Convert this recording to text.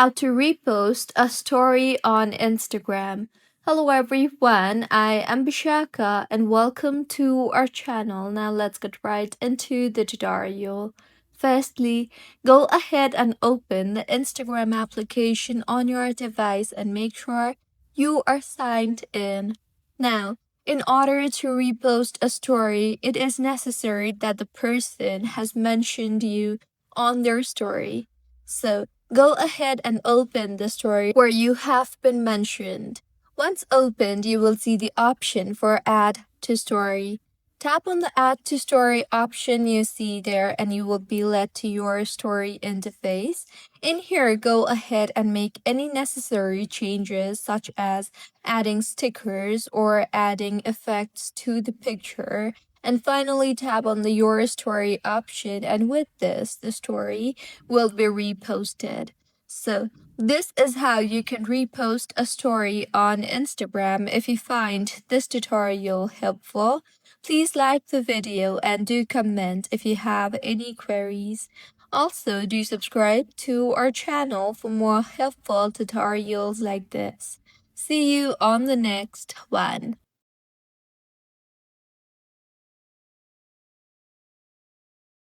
how to repost a story on Instagram. Hello everyone, I am Bishaka and welcome to our channel. Now let's get right into the tutorial. Firstly, go ahead and open the Instagram application on your device and make sure you are signed in. Now, in order to repost a story, it is necessary that the person has mentioned you on their story. So, go ahead and open the story where you have been mentioned. Once opened, you will see the option for Add to Story. Tap on the Add to Story option you see there and you will be led to your story interface. In here, go ahead and make any necessary changes such as adding stickers or adding effects to the picture. And finally, tap on the Your Story option, and with this, the story will be reposted. So, this is how you can repost a story on Instagram. If you find this tutorial helpful, please like the video and do comment if you have any queries. Also, do subscribe to our channel for more helpful tutorials like this. See you on the next one.